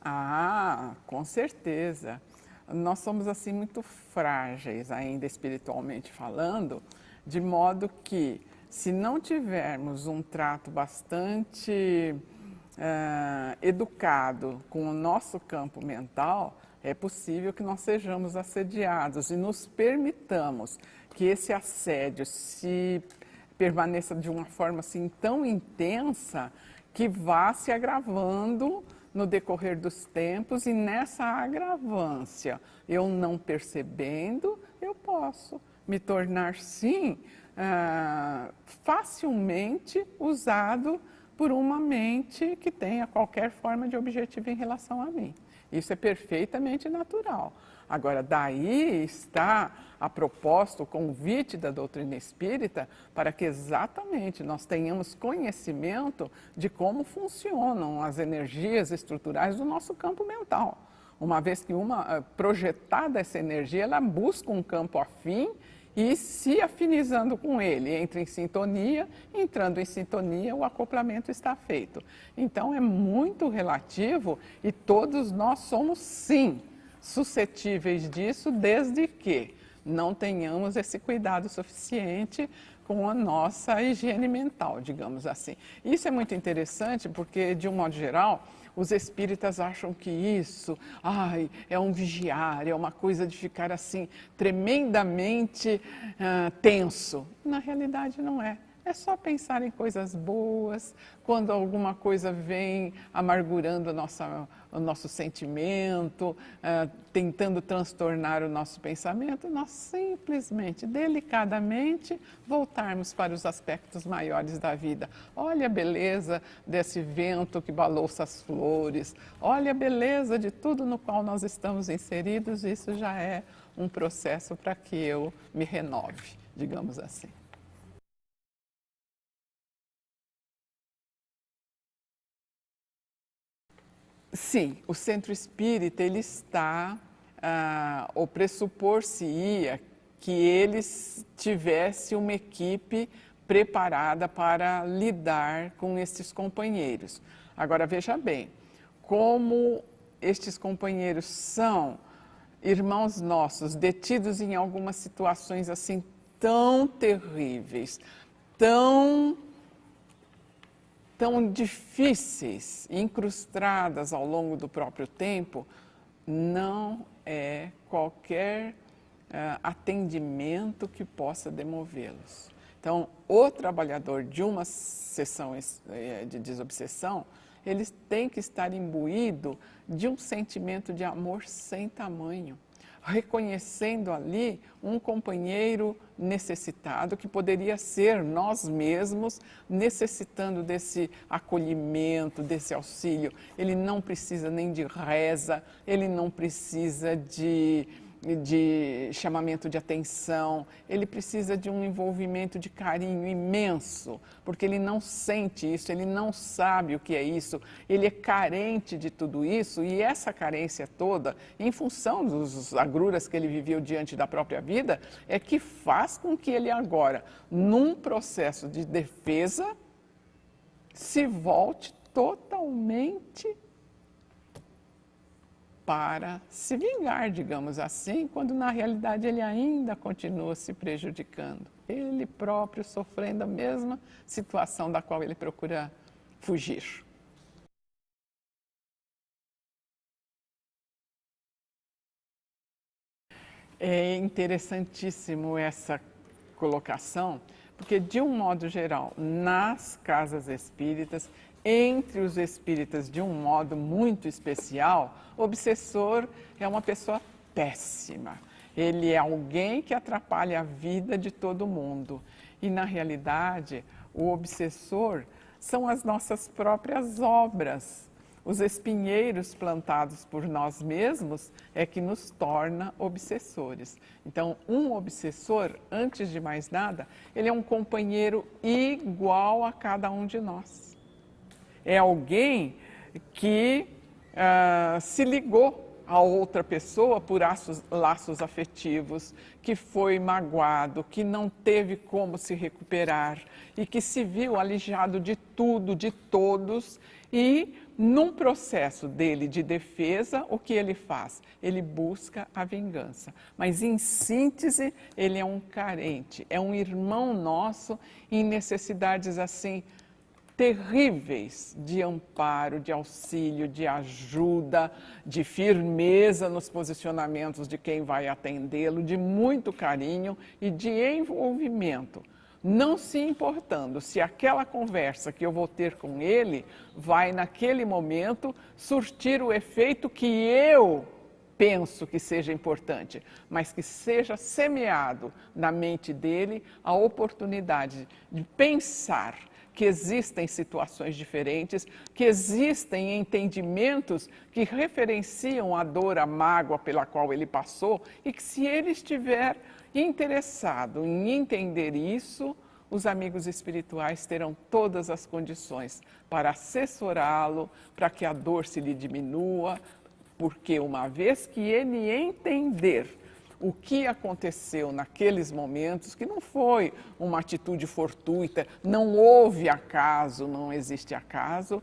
Ah, com certeza. Nós somos assim muito frágeis ainda espiritualmente falando, de modo que se não tivermos um trato bastante educado com o nosso campo mental, é possível que nós sejamos assediados e nos permitamos que esse assédio se permaneça de uma forma assim tão intensa que vá se agravando no decorrer dos tempos, e nessa agravância, eu não percebendo, eu posso me tornar, sim, facilmente usado por uma mente que tenha qualquer forma de objetivo em relação a mim. Isso é perfeitamente natural. Agora, daí está a proposta, o convite da doutrina espírita para que exatamente nós tenhamos conhecimento de como funcionam as energias estruturais do nosso campo mental. Uma vez que projetada essa energia, ela busca um campo afim e se afinizando com ele, entra em sintonia, entrando em sintonia, o acoplamento está feito. Então é muito relativo e todos nós somos, sim, suscetíveis disso, desde que não tenhamos esse cuidado suficiente com a nossa higiene mental, digamos assim. Isso é muito interessante porque, de um modo geral, os espíritas acham que isso, é um vigiar, é uma coisa de ficar assim tremendamente tenso. Na realidade não é. É só pensar em coisas boas, quando alguma coisa vem amargurando o nosso sentimento, tentando transtornar o nosso pensamento, nós simplesmente, delicadamente, voltarmos para os aspectos maiores da vida. Olha a beleza desse vento que balouça as flores, olha a beleza de tudo no qual nós estamos inseridos, isso já é um processo para que eu me renove, digamos assim. Sim, o centro espírita, ele está, o pressupor-se-ia que eles tivessem uma equipe preparada para lidar com estes companheiros. Agora, veja bem, como estes companheiros são irmãos nossos, detidos em algumas situações assim tão terríveis, tão difíceis, incrustadas ao longo do próprio tempo, não é qualquer atendimento que possa demovê-los. Então, o trabalhador de uma sessão de desobsessão, ele tem que estar imbuído de um sentimento de amor sem tamanho, reconhecendo ali um companheiro necessitado, que poderia ser nós mesmos, necessitando desse acolhimento, desse auxílio. Ele não precisa nem de reza, ele não precisa de chamamento de atenção, ele precisa de um envolvimento de carinho imenso, porque ele não sente isso, ele não sabe o que é isso, ele é carente de tudo isso, e essa carência toda, em função dos agruras que ele viveu diante da própria vida, é que faz com que ele agora, num processo de defesa, se volte totalmente para se vingar, digamos assim, quando na realidade ele ainda continua se prejudicando. Ele próprio sofrendo a mesma situação da qual ele procura fugir. É interessantíssimo essa colocação, porque de um modo geral, nas casas espíritas, entre os espíritas de um modo muito especial, o obsessor é uma pessoa péssima. Ele é alguém que atrapalha a vida de todo mundo. E na realidade, o obsessor são as nossas próprias obras. Os espinheiros plantados por nós mesmos é que nos torna obsessores. Então, um obsessor, antes de mais nada, ele é um companheiro igual a cada um de nós. É alguém que se ligou a outra pessoa por laços afetivos, que foi magoado, que não teve como se recuperar e que se viu alijado de tudo, de todos, e num processo dele de defesa, o que ele faz? Ele busca a vingança. Mas em síntese, ele é um carente, é um irmão nosso em necessidades assim terríveis de amparo, de auxílio, de ajuda, de firmeza nos posicionamentos de quem vai atendê-lo, de muito carinho e de envolvimento. Não se importando se aquela conversa que eu vou ter com ele vai, naquele momento, surtir o efeito que eu penso que seja importante, mas que seja semeado na mente dele a oportunidade de pensar que existem situações diferentes, que existem entendimentos que referenciam a dor, a mágoa pela qual ele passou e que, se ele estiver interessado em entender isso, os amigos espirituais terão todas as condições para assessorá-lo, para que a dor se lhe diminua, porque uma vez que ele entender o que aconteceu naqueles momentos, que não foi uma atitude fortuita, não houve acaso, não existe acaso,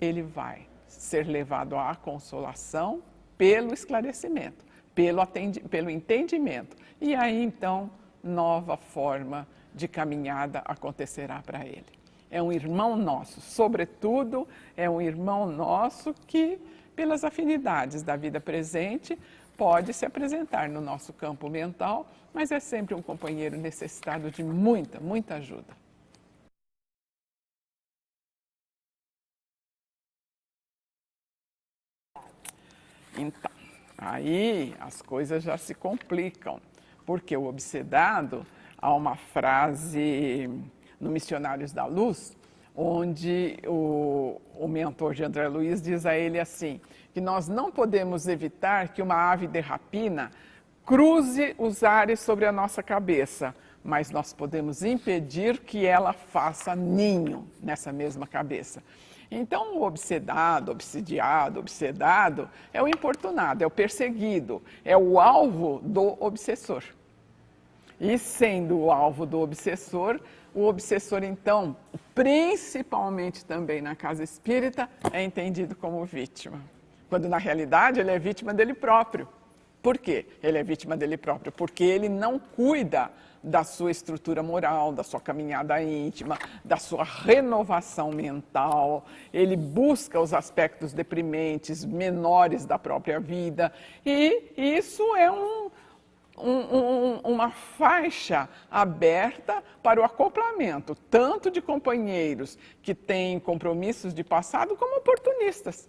ele vai ser levado à consolação pelo esclarecimento, pelo entendimento. E aí, então, nova forma de caminhada acontecerá para ele. É um irmão nosso, sobretudo, é um irmão nosso que, pelas afinidades da vida presente, pode se apresentar no nosso campo mental, mas é sempre um companheiro necessitado de muita, muita ajuda. Então, aí as coisas já se complicam, porque o obsedado, há uma frase no Missionários da Luz, onde o mentor de André Luiz diz a ele assim, que nós não podemos evitar que uma ave de rapina cruze os ares sobre a nossa cabeça, mas nós podemos impedir que ela faça ninho nessa mesma cabeça. Então, o obsedado, obsidiado, obsedado é o importunado, é o perseguido, é o alvo do obsessor. E sendo o alvo do obsessor, o obsessor, então, principalmente também na casa espírita, é entendido como vítima. Quando, na realidade, ele é vítima dele próprio. Por quê? Ele é vítima dele próprio porque ele não cuida da sua estrutura moral, da sua caminhada íntima, da sua renovação mental. Ele busca os aspectos deprimentes, menores da própria vida. E isso é uma faixa aberta para o acoplamento, tanto de companheiros que têm compromissos de passado, como oportunistas,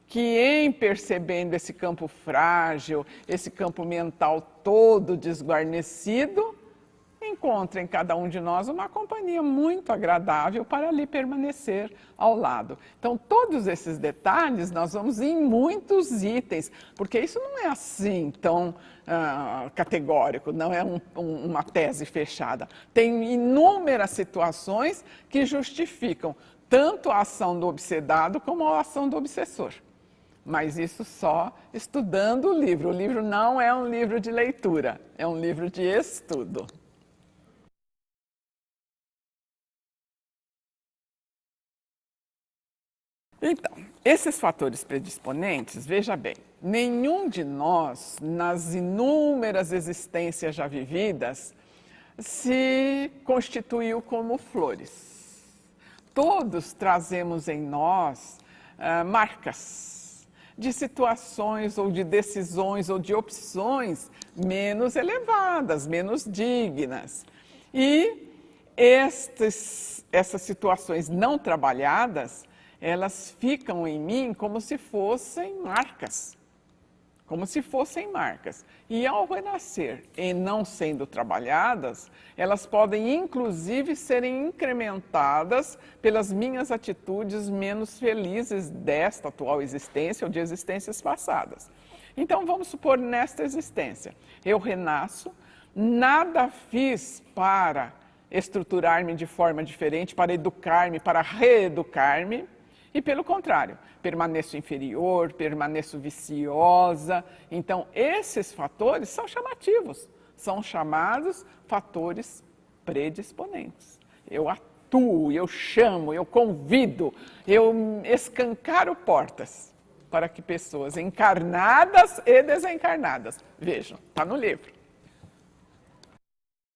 que em percebendo esse campo frágil, esse campo mental todo desguarnecido, encontra em cada um de nós uma companhia muito agradável para ali permanecer ao lado. Então, todos esses detalhes nós vamos em muitos itens, porque isso não é assim tão categórico, não é uma tese fechada. Tem inúmeras situações que justificam tanto a ação do obsedado como a ação do obsessor. Mas isso só estudando o livro. O livro não é um livro de leitura, é um livro de estudo. Então, esses fatores predisponentes, veja bem, nenhum de nós, nas inúmeras existências já vividas, se constituiu como flores. Todos trazemos em nós marcas de situações ou de decisões ou de opções menos elevadas, menos dignas. E essas situações não trabalhadas, elas ficam em mim como se fossem marcas. Como se fossem marcas. E ao renascer e não sendo trabalhadas, elas podem inclusive serem incrementadas pelas minhas atitudes menos felizes desta atual existência ou de existências passadas. Então vamos supor nesta existência, eu renasço, nada fiz para estruturar-me de forma diferente, para educar-me, para reeducar-me, E pelo contrário, permaneço inferior, permaneço viciosa. Então, esses fatores são chamativos, são chamados fatores predisponentes. Eu atuo, eu chamo, eu convido, eu escancaro portas para que pessoas encarnadas e desencarnadas, vejam, está no livro,